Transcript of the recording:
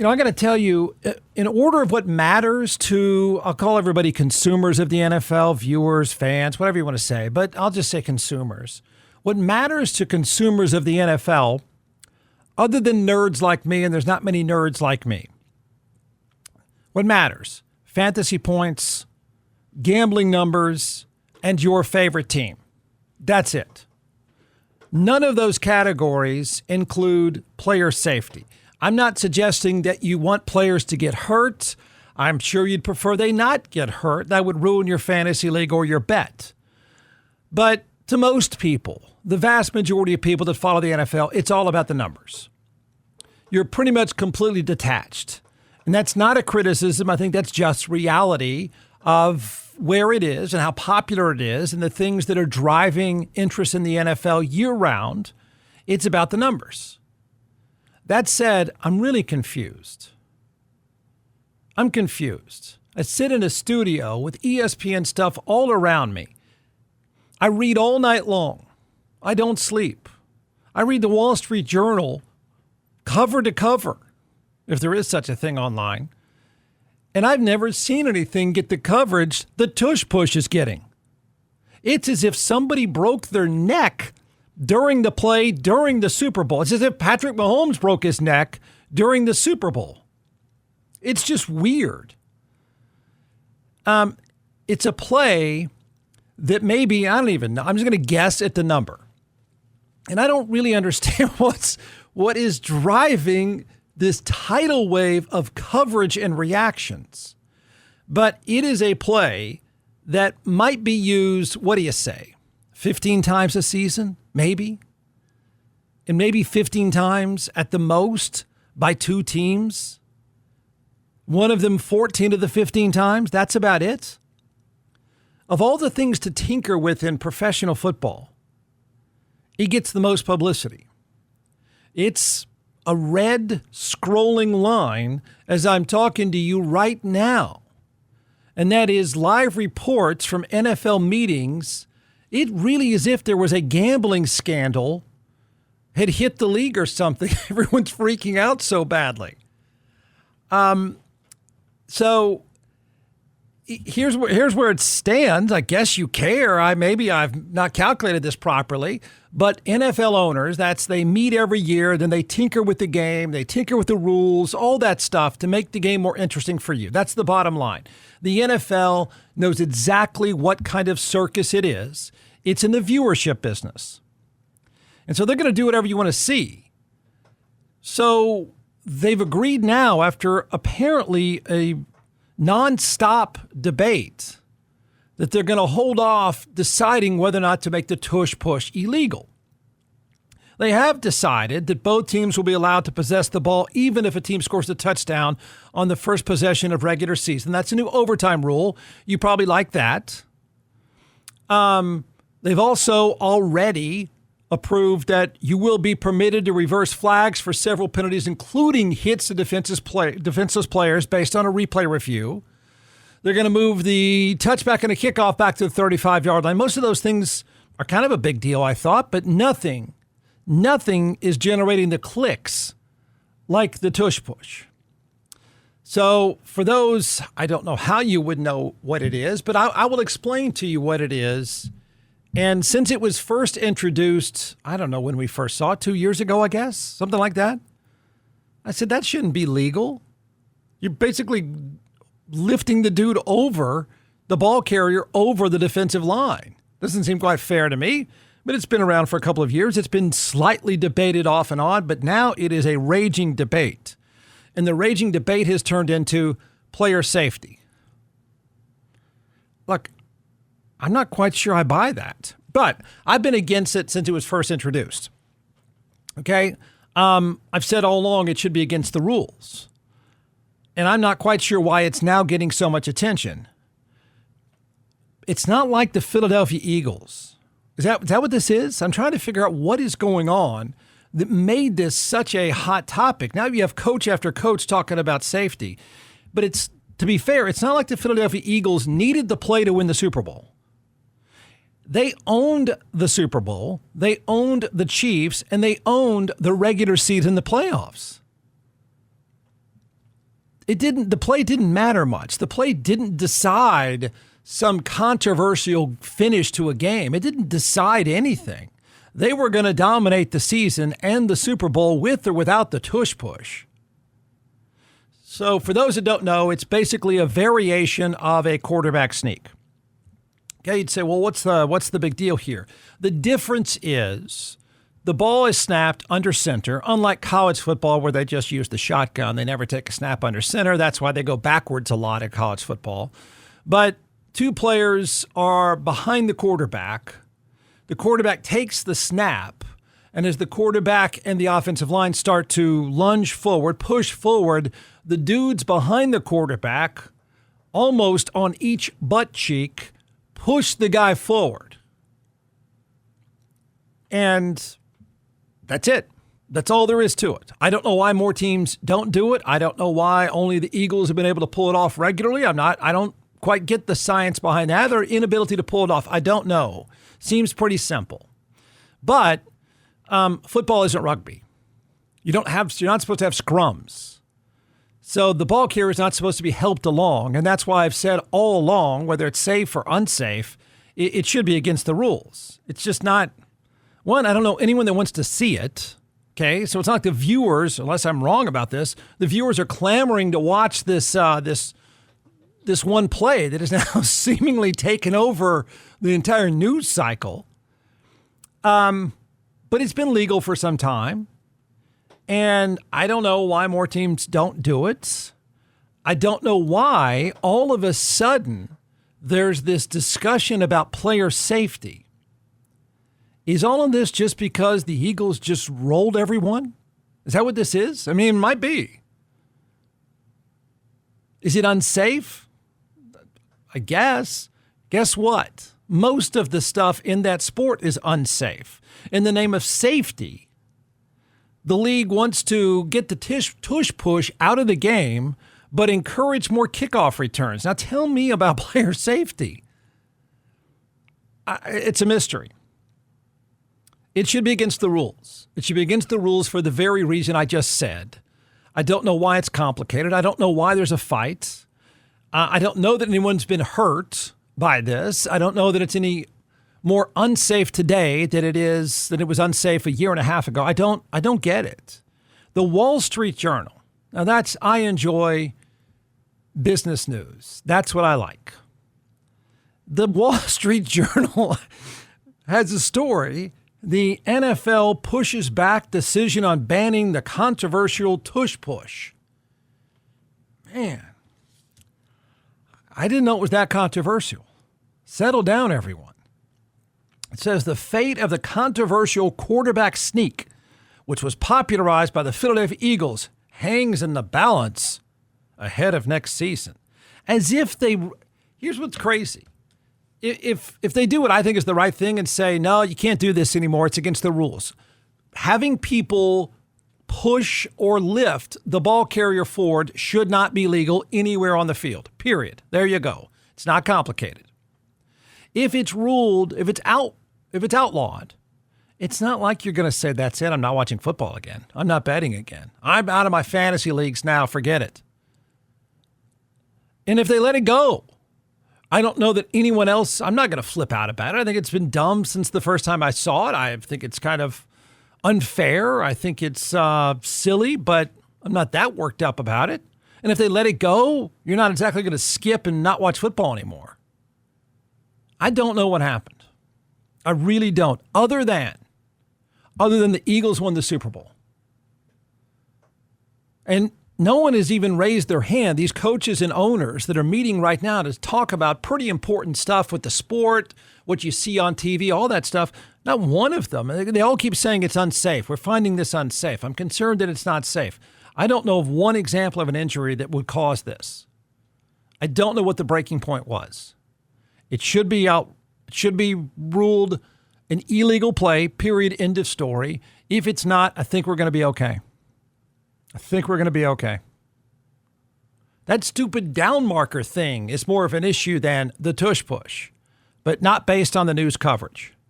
I got to tell you, in order of what matters to, I'll call everybody consumers of the NFL, viewers, fans, whatever you want to say, but I'll just say consumers. What matters to consumers of the NFL, other than nerds like me, and there's not many nerds like me, what matters? Fantasy points, gambling numbers, and your favorite team. That's it. None of those categories include player safety. I'm not suggesting that you want players to get hurt. I'm sure you'd prefer they not get hurt. That would ruin your fantasy league or your bet. But to most people, the vast majority of people that follow the NFL, it's all about the numbers. You're pretty much completely detached. And that's not a criticism. I think that's just reality of where it is and how popular it is and the things that are driving interest in the NFL year round. It's about the numbers. That said, I'm really confused. I'm confused. I sit in a studio with ESPN stuff all around me. I read all night long. I don't sleep. I read the Wall Street Journal cover to cover, if there is such a thing online. And I've never seen anything get the coverage that Tush Push is getting. It's as if somebody broke their neck during the play, during the Super Bowl. It's as if Patrick Mahomes broke his neck during the Super Bowl. It's just weird. It's a play that maybe, I don't even know, I'm just going to guess at the number. And I don't really understand what is driving this tidal wave of coverage and reactions. But it is a play that might be used, what do you say, 15 times a season, maybe? And maybe 15 times at the most by two teams. One of them 14 of the 15 times. That's about it. Of all the things to tinker with in professional football, it gets the most publicity. It's a red scrolling line as I'm talking to you right now. And that is live reports from NFL meetings. It really is if there was a gambling scandal had hit the league or something. Everyone's freaking out so badly. So here's where it stands. I guess you care. Maybe I've not calculated this properly, but NFL owners, they meet every year, then they tinker with the game, they tinker with the rules, all that stuff to make the game more interesting for you. That's the bottom line. The NFL knows exactly what kind of circus it is. It's in the viewership business. And so they're going to do whatever you want to see. So they've agreed now, after apparently a nonstop debate, that they're going to hold off deciding whether or not to make the Tush Push illegal. They have decided that both teams will be allowed to possess the ball even if a team scores a touchdown on the first possession of regular season. That's a new overtime rule. You probably like that. They've also already approved that you will be permitted to reverse flags for several penalties, including hits to defenseless players based on a replay review. They're going to move the touchback and a kickoff back to the 35-yard line. Most of those things are kind of a big deal, I thought, but nothing is generating the clicks like the Tush Push. So for those, I don't know how you would know what it is, but I will explain to you what it is. And since it was first introduced, I don't know when we first saw it, 2 years ago, I guess, something like that. I said, that shouldn't be legal. You're basically lifting the dude over, the ball carrier over the defensive line. Doesn't seem quite fair to me, but it's been around for a couple of years. It's been slightly debated off and on, but now it is a raging debate. And the raging debate has turned into player safety. Look, I'm not quite sure I buy that, but I've been against it since it was first introduced. Okay? I've said all along it should be against the rules. And I'm not quite sure why it's now getting so much attention. It's not like the Philadelphia Eagles. Is that what this is? I'm trying to figure out what is going on that made this such a hot topic. Now you have coach after coach talking about safety. But to be fair, it's not like the Philadelphia Eagles needed the play to win the Super Bowl. They owned the Super Bowl, they owned the Chiefs, and they owned the regular season, the playoffs. The play didn't matter much. The play didn't decide some controversial finish to a game. It didn't decide anything. They were going to dominate the season and the Super Bowl with or without the tush push. So for those that don't know, it's basically a variation of a quarterback sneak. Okay, you'd say, well, what's the big deal here? The difference is the ball is snapped under center, unlike college football where they just use the shotgun. They never take a snap under center. That's why they go backwards a lot in college football. But two players are behind the quarterback. The quarterback takes the snap, and as the quarterback and the offensive line start to lunge forward, push forward, the dudes behind the quarterback, almost on each butt cheek, push the guy forward. And that's it. That's all there is to it. I don't know why more teams don't do it. I don't know why only the Eagles have been able to pull it off regularly. I don't quite get the science behind that, their inability to pull it off. I don't know. Seems pretty simple. But football isn't rugby. You're not supposed to have scrums. So the ball carrier is not supposed to be helped along. And that's why I've said all along, whether it's safe or unsafe, it should be against the rules. It's just not. One, I don't know anyone that wants to see it. Okay, so it's not like the viewers, unless I'm wrong about this, the viewers are clamoring to watch this one play that is now seemingly taken over the entire news cycle. But it's been legal for some time. And I don't know why more teams don't do it. I don't know why all of a sudden there's this discussion about player safety. Is all of this just because the Eagles just rolled everyone? Is that what this is? I mean, it might be. Is it unsafe? I guess. Guess what? Most of the stuff in that sport is unsafe. In the name of safety, the league wants to get the tush push out of the game, but encourage more kickoff returns. Now tell me about player safety. It's a mystery. It should be against the rules. It should be against the rules for the very reason I just said. I don't know why it's complicated. I don't know why there's a fight. I don't know that anyone's been hurt by this. I don't know that it's any more unsafe today than it was unsafe a year and a half ago. I don't get it. The Wall Street Journal. Now I enjoy business news. That's what I like. The Wall Street Journal has a story. The NFL pushes back decision on banning the controversial tush push. Man, I didn't know it was that controversial. Settle down, everyone. It says the fate of the controversial quarterback sneak, which was popularized by the Philadelphia Eagles, hangs in the balance ahead of next season. As if here's what's crazy. If they do what I think is the right thing and say, no, you can't do this anymore, it's against the rules. Having people push or lift the ball carrier forward should not be legal anywhere on the field, period. There you go. It's not complicated. If it's outlawed, it's not like you're going to say, that's it, I'm not watching football again. I'm not betting again. I'm out of my fantasy leagues now, forget it. And if they let it go, I don't know that anyone else, I'm not going to flip out about it. I think it's been dumb since the first time I saw it. I think it's kind of unfair. I think it's silly, but I'm not that worked up about it. And if they let it go, you're not exactly going to skip and not watch football anymore. I don't know what happened. I really don't. Other than the Eagles won the Super Bowl. And no one has even raised their hand. These coaches and owners that are meeting right now to talk about pretty important stuff with the sport, what you see on TV, all that stuff. Not one of them. They all keep saying it's unsafe. We're finding this unsafe. I'm concerned that it's not safe. I don't know of one example of an injury that would cause this. I don't know what the breaking point was. It should be out. It should be ruled an illegal play, period, end of story. If it's not, I think we're going to be okay. That stupid down marker thing is more of an issue than the tush push, but not based on the news coverage.